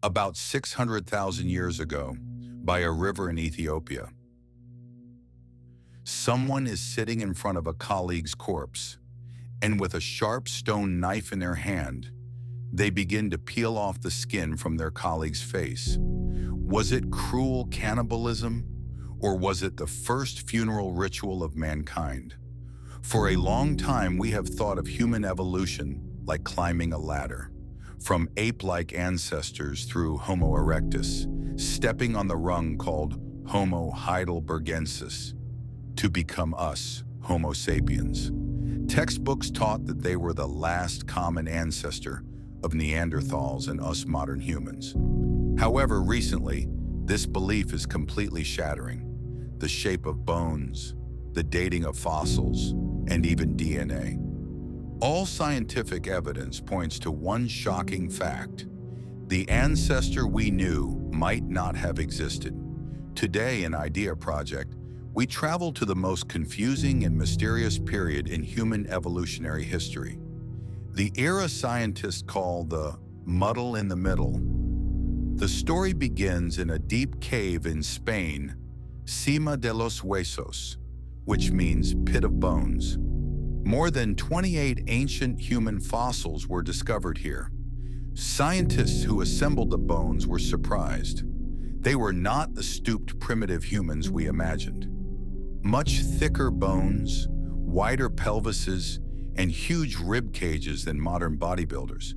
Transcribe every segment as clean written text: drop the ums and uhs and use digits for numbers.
about 600,000 years ago, by a river in Ethiopia. Someone is sitting in front of a colleague's corpse, and with a sharp stone knife in their hand, they begin to peel off the skin from their colleague's face. Was it cruel cannibalism, or was it the first funeral ritual of mankind? For a long time, we have thought of human evolution like climbing a ladder, from ape-like ancestors through Homo erectus, stepping on the rung called Homo Heidelbergensis, to become us, Homo sapiens. Textbooks taught that they were the last common ancestor of Neanderthals and us modern humans. However, recently, this belief is completely shattering. The shape of bones, the dating of fossils, and even DNA. All scientific evidence points to one shocking fact: the ancestor we knew might not have existed. Today in Idea Project, we travel to the most confusing and mysterious period in human evolutionary history. The era scientists call the Muddle in the Middle. The story begins in a deep cave in Spain, Cima de los Huesos, which means pit of bones. More than 28 ancient human fossils were discovered here. Scientists who assembled the bones were surprised. They were not the stooped primitive humans we imagined. Much thicker bones, wider pelvises, and huge rib cages than modern bodybuilders.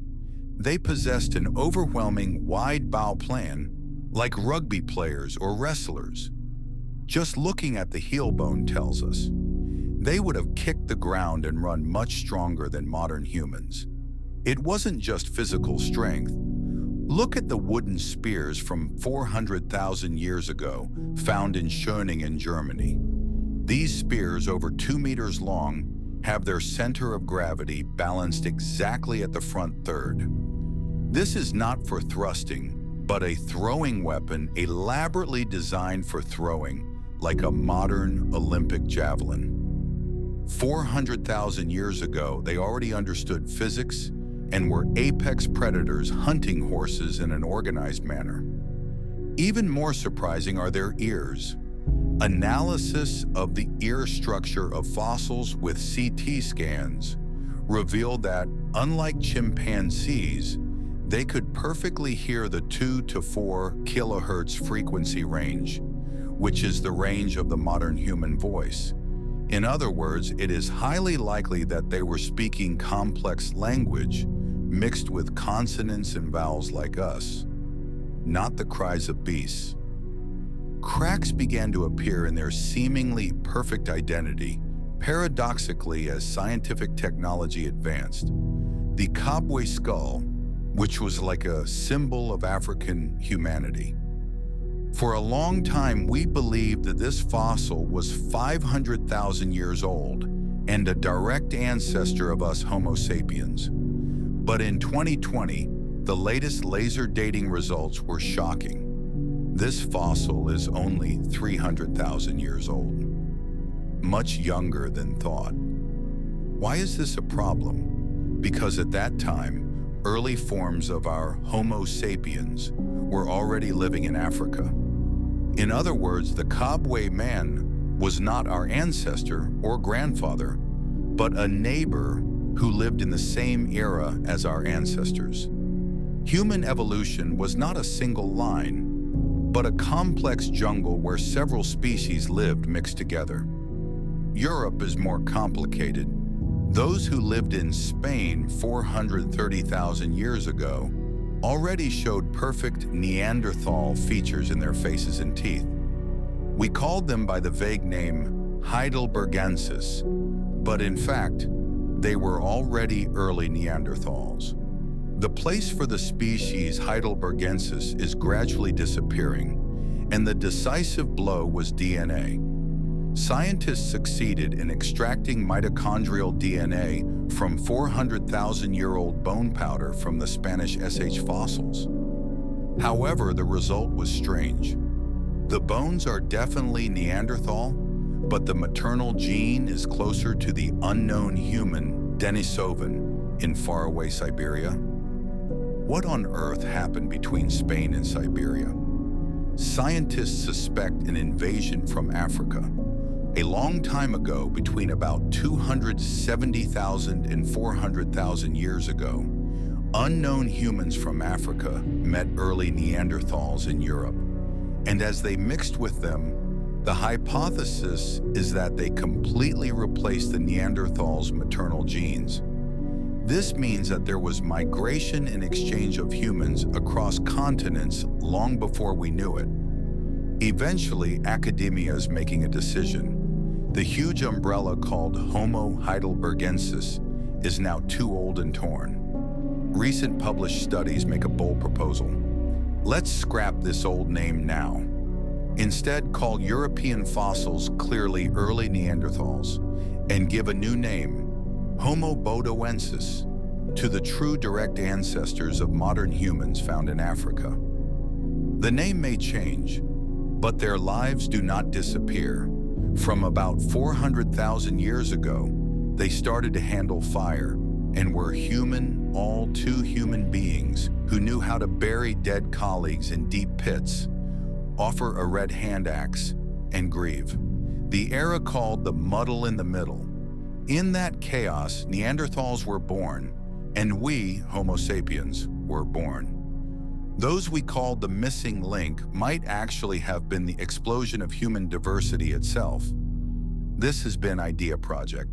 They possessed an overwhelming wide bow plan, like rugby players or wrestlers. Just looking at the heel bone tells us they would have kicked the ground and run much stronger than modern humans. It wasn't just physical strength. Look at the wooden spears from 400,000 years ago, found in Schöningen, Germany. These spears, over 2 meters long, have their center of gravity balanced exactly at the front third. This is not for thrusting, but a throwing weapon elaborately designed for throwing, like a modern Olympic javelin. 400,000 years ago, they already understood physics and were apex predators hunting horses in an organized manner. Even more surprising are their ears. Analysis of the ear structure of fossils with CT scans revealed that, unlike chimpanzees, they could perfectly hear the 2 to 4 kilohertz frequency range, which is the range of the modern human voice. In other words, it is highly likely that they were speaking complex language mixed with consonants and vowels like us, not the cries of beasts. Cracks began to appear in their seemingly perfect identity, paradoxically as scientific technology advanced. The Kabwe skull, which was like a symbol of African humanity. For a long time, we believed that this fossil was 500,000 years old and a direct ancestor of us Homo sapiens. But in 2020, the latest laser dating results were shocking. This fossil is only 300,000 years old, much younger than thought. Why is this a problem? Because at that time, early forms of our Homo sapiens were already living in Africa. In other words, the Kabwe man was not our ancestor or grandfather, but a neighbor who lived in the same era as our ancestors. Human evolution was not a single line, but a complex jungle where several species lived mixed together. Europe is more complicated. Those who lived in Spain 430,000 years ago already showed perfect Neanderthal features in their faces and teeth. We called them by the vague name Heidelbergensis, but in fact, they were already early Neanderthals. The place for the species Heidelbergensis is gradually disappearing, and the decisive blow was DNA. Scientists succeeded in extracting mitochondrial DNA from 400,000-year-old bone powder from the Spanish SH fossils. However, the result was strange. The bones are definitely Neanderthal, but the maternal gene is closer to the unknown human Denisovan in faraway Siberia. What on earth happened between Spain and Siberia? Scientists suspect an invasion from Africa. A long time ago, between about 270,000 and 400,000 years ago, unknown humans from Africa met early Neanderthals in Europe. And as they mixed with them, the hypothesis is that they completely replaced the Neanderthals' maternal genes. This means that there was migration and exchange of humans across continents long before we knew it. Eventually, academia is making a decision. The huge umbrella called Homo Heidelbergensis is now too old and torn. Recent published studies make a bold proposal. Let's scrap this old name now. Instead, call European fossils clearly early Neanderthals and give a new name, Homo Heidelbergensis, to the true direct ancestors of modern humans found in Africa. The name may change, but their lives do not disappear. From about 400,000 years ago, they started to handle fire and were human, all too human beings who knew how to bury dead colleagues in deep pits, offer a red hand axe, and grieve. The era called the Muddle in the middle. In that chaos, Neanderthals were born, and we, Homo sapiens, were born. Those we called the missing link might actually have been the explosion of human diversity itself. This has been Idea Project.